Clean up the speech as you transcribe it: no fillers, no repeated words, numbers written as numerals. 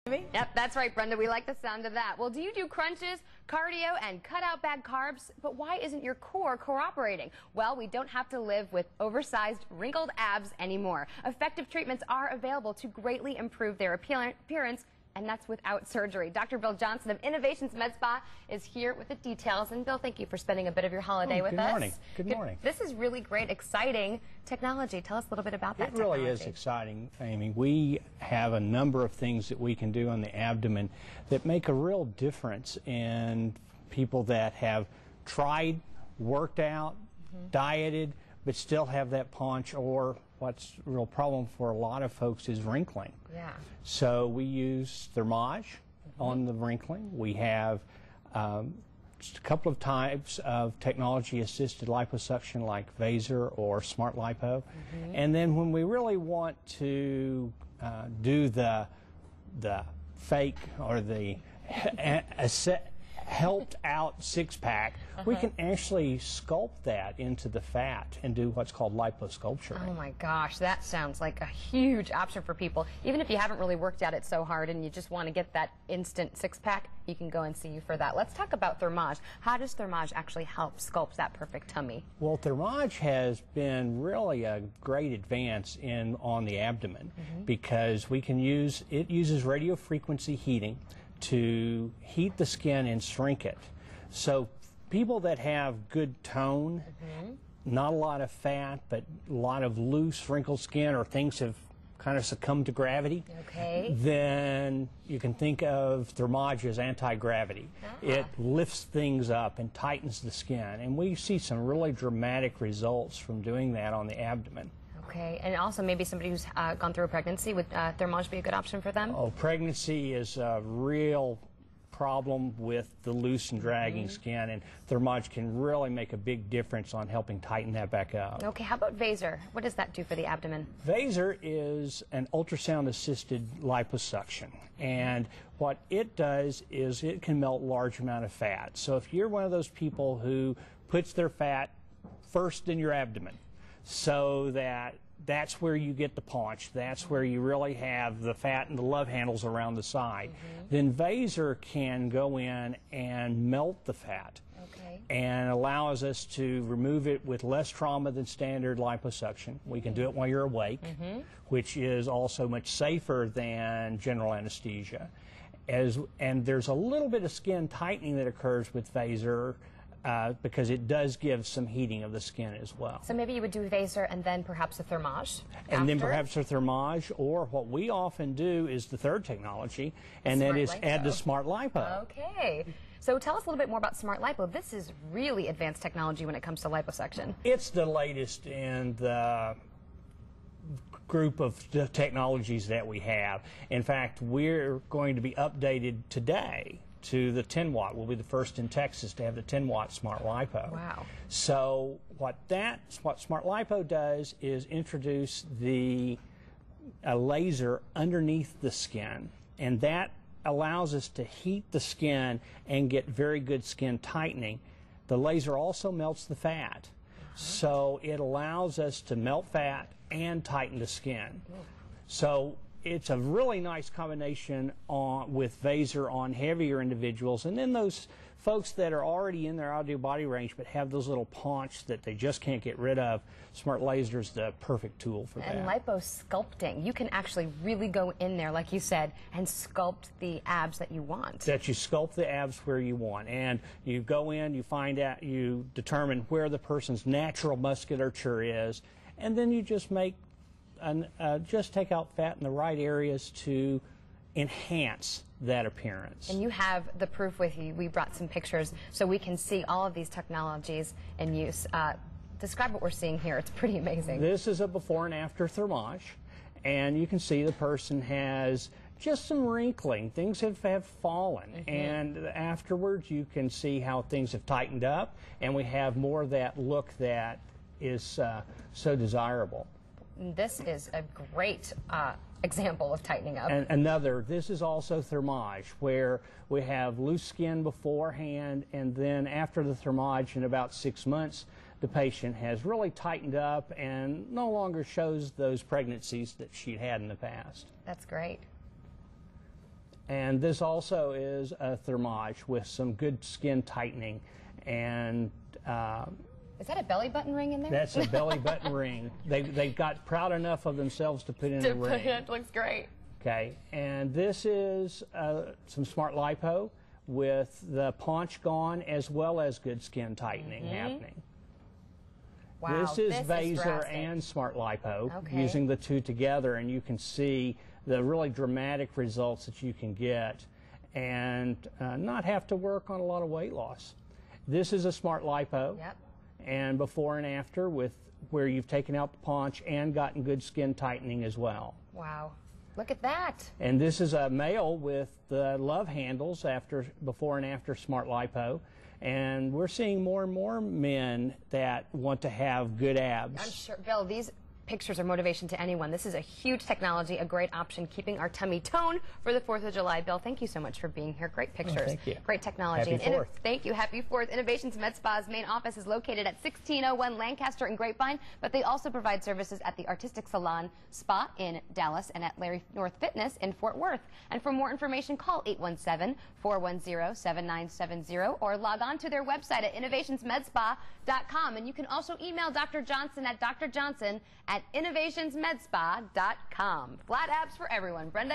Yep, that's right, Brenda. We like the sound of that. Well, do you do crunches, cardio, and cut out bad carbs? But why isn't your core cooperating? Well, we don't have to live with oversized, wrinkled abs anymore. Effective treatments are available to greatly improve their appearance, and that's without surgery. Dr. Bill Johnson of Innovations Med Spa is here with the details. And Bill, thank you for spending a bit of your holiday with us. Good morning. Good morning. This is really great, exciting technology. Tell us a little bit about that technology. It really is exciting, Amy. We have a number of things that we can do on the abdomen that make a real difference in people that have tried, worked out, dieted, but still have that paunch, or what's a real problem for a lot of folks is wrinkling. Yeah. So we use Thermage on the wrinkling. We have just a couple of types of technology-assisted liposuction like Vaser or Smart Lipo. And then when we really want to do the fake or the helped out six-pack, we can actually sculpt that into the fat and do what's called liposculpture. Oh my gosh, that sounds like a huge option for people. Even if you haven't really worked at it so hard and you just want to get that instant six-pack, you can go and see you for that. Let's talk about Thermage. How does Thermage actually help sculpt that perfect tummy? Well, Thermage has been really a great advance on the abdomen because we can use, it uses radio frequency heating to heat the skin and shrink it. So people that have good tone, not a lot of fat, but a lot of loose, wrinkled skin, or things have kind of succumbed to gravity, then you can think of Thermage as anti-gravity. It lifts things up and tightens the skin, and we see some really dramatic results from doing that on the abdomen. Okay, and also maybe somebody who's gone through a pregnancy, would Thermage be a good option for them? Oh, pregnancy is a real problem with the loose and dragging skin, and Thermage can really make a big difference on helping tighten that back up. Okay, how about Vaser? What does that do for the abdomen? Vaser is an ultrasound-assisted liposuction, and what it does is it can melt large amount of fat. So if you're one of those people who puts their fat first in your abdomen, so that's where you get the paunch, that's where you really have the fat and the love handles around the side, then Vaser can go in and melt the fat and allows us to remove it with less trauma than standard liposuction. We can do it while you're awake, which is also much safer than general anesthesia. And there's a little bit of skin tightening that occurs with Vaser, because it does give some heating of the skin as well. So maybe you would do Vaser and then perhaps a Thermage and then perhaps a Thermage, or what we often do is the third technology, and that is add the Smart Lipo. Okay. So tell us a little bit more about Smart Lipo. This is really advanced technology when it comes to liposuction. It's the latest in the group of technologies that we have. In fact, we're going to be updated today to the 10-watt. We'll be the first in Texas to have the 10-watt Smart Lipo. Wow. So what Smart Lipo does is introduce a laser underneath the skin, and that allows us to heat the skin and get very good skin tightening. The laser also melts the fat, so it allows us to melt fat and tighten the skin. So it's a really nice combination with Vaser on heavier individuals, and then those folks that are already in their ideal body range but have those little paunch that they just can't get rid of, Smart Laser is the perfect tool for that. And liposculpting, you can actually really go in there, like you said, and sculpt the abs that you want. That you sculpt the abs where you want, and you go in, you find out, you determine where the person's natural musculature is, and then you just make and just take out fat in the right areas to enhance that appearance. And you have the proof with you. We brought some pictures so we can see all of these technologies in use. Describe what we're seeing here. It's pretty amazing. This is a before and after Thermage, and you can see the person has just some wrinkling. Things have fallen, and afterwards you can see how things have tightened up, and we have more of that look that is so desirable. This is a great example of tightening up. And this is also Thermage, where we have loose skin beforehand, and then after the Thermage, in about 6 months, the patient has really tightened up and no longer shows those pregnancies that she'd had in the past. That's great. And this also is a Thermage with some good skin tightening. And is that a belly button ring in there? that's a belly button ring. They got proud enough of themselves to put in a ring. It looks great. Okay, and this is some Smart Lipo with the paunch gone as well as good skin tightening happening. Wow, this is Vaser and Smart Lipo using the two together, and you can see the really dramatic results that you can get and not have to work on a lot of weight loss. This is a Smart Lipo, and before and after with where you've taken out the paunch and gotten good skin tightening as well. Wow. Look at that. And this is a male with the love handles before and after Smart Lipo. And we're seeing more and more men that want to have good abs. I'm sure, Bill, these pictures are motivation to anyone. This is a huge technology, a great option, keeping our tummy toned for the 4th of July. Bill, thank you so much for being here. Great pictures. Oh, thank you. Great technology. Happy 4th. Thank you. Happy 4th. Innovations Med Spa's main office is located at 1601 Lancaster and Grapevine, but they also provide services at the Artistic Salon Spa in Dallas and at Larry North Fitness in Fort Worth. And for more information, call 817-410-7970 or log on to their website at innovationsmedspa.com. And you can also email Dr. Johnson at drjohnson@innovationsmedspa.com. Flat abs for everyone. Brenda.